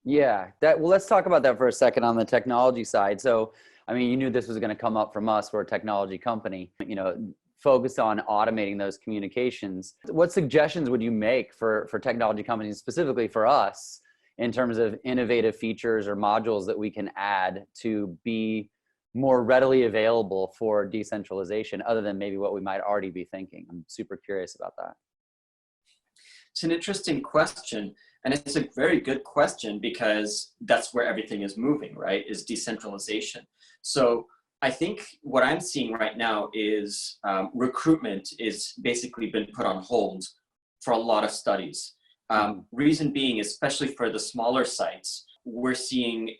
Yeah, well, let's talk about that for a second on the technology side. So, I mean, you knew this was going to come up from us. We're a technology company, focused on automating those communications. What suggestions would you make for technology companies, specifically for us, in terms of innovative features or modules that we can add to be more readily available for decentralization, other than maybe what we might already be thinking? I'm super curious about that. It's an interesting question. And it's a very good question because that's where everything is moving, right? Is decentralization. So I think what I'm seeing right now is recruitment is basically been put on hold for a lot of studies. Reason being, especially for the smaller sites, we're seeing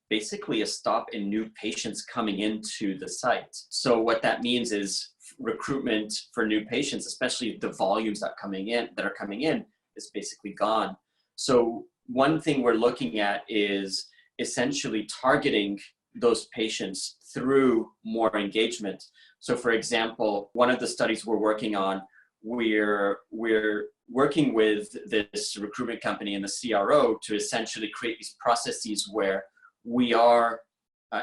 basically a stop in new patients coming into the site. So what that means is recruitment for new patients, especially the volumes that are coming in, is basically gone. So one thing we're looking at is essentially targeting those patients through more engagement. So for example, one of the studies we're working on, we're working with this recruitment company and the CRO to essentially create these processes where we are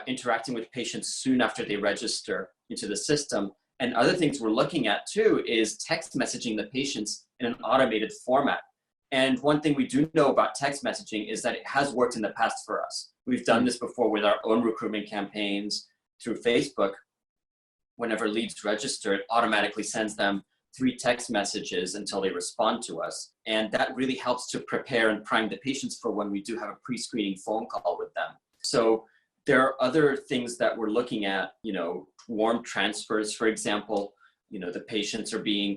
interacting with patients soon after they register into the system. And other things we're looking at too is text messaging the patients in an automated format. And one thing we do know about text messaging is that it has worked in the past for us. We've done this before with our own recruitment campaigns through Facebook. Whenever leads register, it automatically sends them 3 text messages until they respond to us. And that really helps to prepare and prime the patients for when we do have a pre-screening phone call with them. So there are other things that we're looking at, warm transfers, for example. The patients are being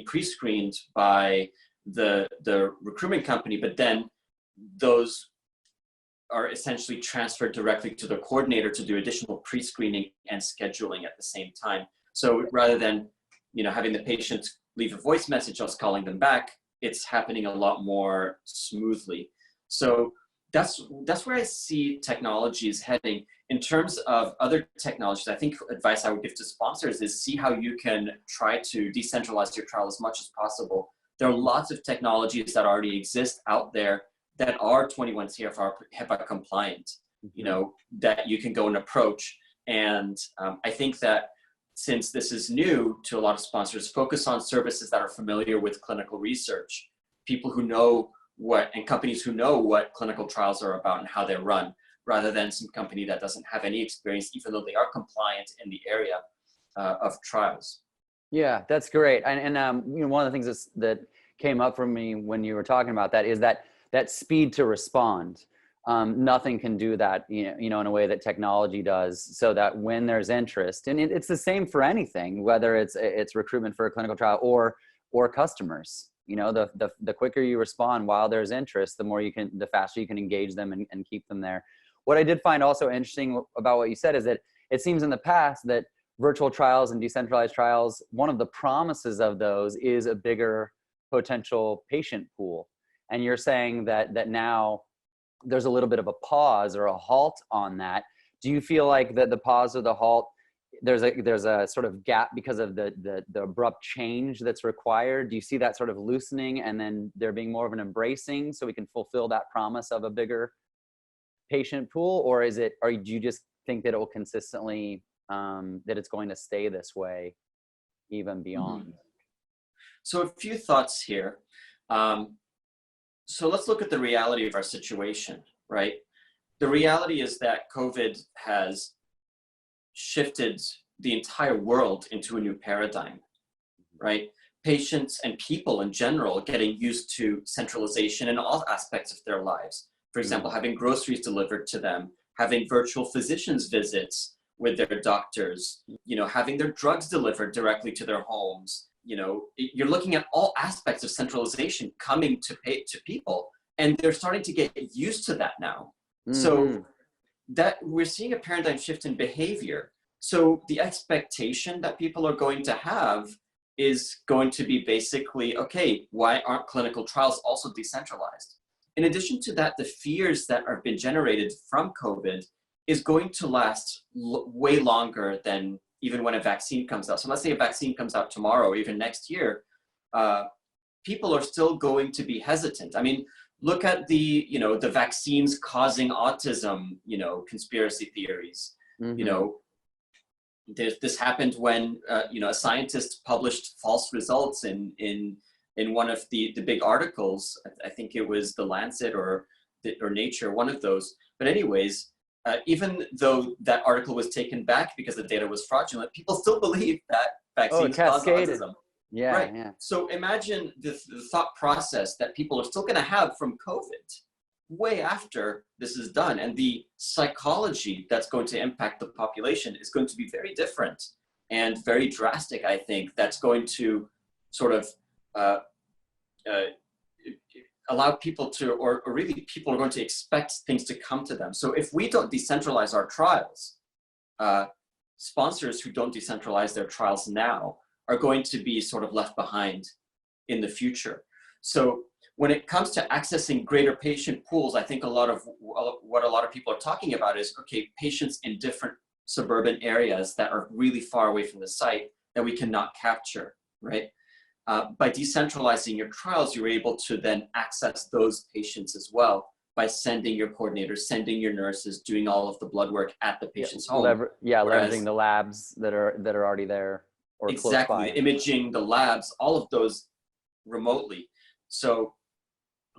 pre-screened by the recruitment company, but then those are essentially transferred directly to the coordinator to do additional pre-screening and scheduling at the same time. So rather than having the patients leave a voice message, us calling them back, it's happening a lot more smoothly. So that's where I see technology is heading. In terms of other technologies, I think advice I would give to sponsors is see how you can try to decentralize your trial as much as possible. There are lots of technologies that already exist out there that are 21 CFR HIPAA compliant, that you can go and approach. And I think that since this is new to a lot of sponsors, focus on services that are familiar with clinical research, people who know and companies who know what clinical trials are about and how they're run, rather than some company that doesn't have any experience, even though they are compliant in the area of trials. Yeah, that's great. And one of the things that came up for me when you were talking about that is that speed to respond. Nothing can do that, in a way that technology does, so that when there's interest, and it's the same for anything, whether it's recruitment for a clinical trial or customers. The quicker you respond while there's interest, the faster you can engage them and keep them there. What I did find also interesting about what you said is that it seems in the past that virtual trials and decentralized trials, one of the promises of those is a bigger potential patient pool. And you're saying that now there's a little bit of a pause or a halt on that. Do you feel like that the pause or the halt, there's a sort of gap because of the abrupt change that's required? Do you see that sort of loosening and then there being more of an embracing so we can fulfill that promise of a bigger patient pool? Or do you just think that it will consistently, that it's going to stay this way even beyond? So a few thoughts here. So let's look at the reality of our situation, right? The reality is that COVID has shifted the entire world into a new paradigm, right? Patients and people in general getting used to centralization in all aspects of their lives. For example, having groceries delivered to them, having virtual physicians visits with their doctors, having their drugs delivered directly to their homes. You're looking at all aspects of centralization coming to people, and they're starting to get used to that now. So that we're seeing a paradigm shift in behavior. So the expectation that people are going to have is going to be basically, okay, why aren't clinical trials also decentralized? In addition to that, the fears that have been generated from COVID is going to last way longer than even when a vaccine comes out. So let's say a vaccine comes out tomorrow or even next year, people are still going to be hesitant. I mean, look at the, you know, the vaccines causing autism, you know, conspiracy theories. You know, this happened when, you know, a scientist published false results in one of the big articles. I think it was The Lancet or Nature, one of those. But anyways, even though that article was taken back because the data was fraudulent, people still believe that vaccines cause autism. Yeah, right. Yeah. So imagine the thought process that people are still going to have from COVID way after this is done. And the psychology that's going to impact the population is going to be very different and very drastic, I think. That's going to sort of allow people to, or really people are going to expect things to come to them. So if we don't decentralize our trials, sponsors who don't decentralize their trials now are going to be sort of left behind in the future. So when it comes to accessing greater patient pools, I think what a lot of people are talking about is, okay, patients in different suburban areas that are really far away from the site that we cannot capture, right? By decentralizing your trials, you're able to then access those patients as well by sending your coordinators, sending your nurses, doing all of the blood work at the patient's home. Leveraging the labs that are already there or exactly, close by. Imaging the labs, all of those remotely. So,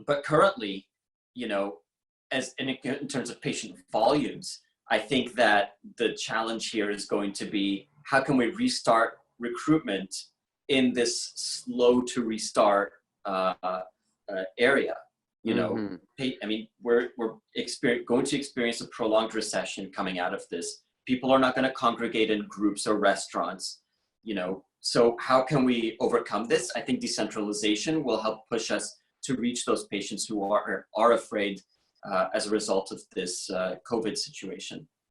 but currently, you know, in terms of patient volumes, I think that the challenge here is going to be, how can we restart recruitment in this slow to restart area? You know, I mean, we're going to experience a prolonged recession coming out of this. People are not going to congregate in groups or restaurants, you know. So how can we overcome this? I think decentralization will help push us to reach those patients who are afraid as a result of this COVID situation.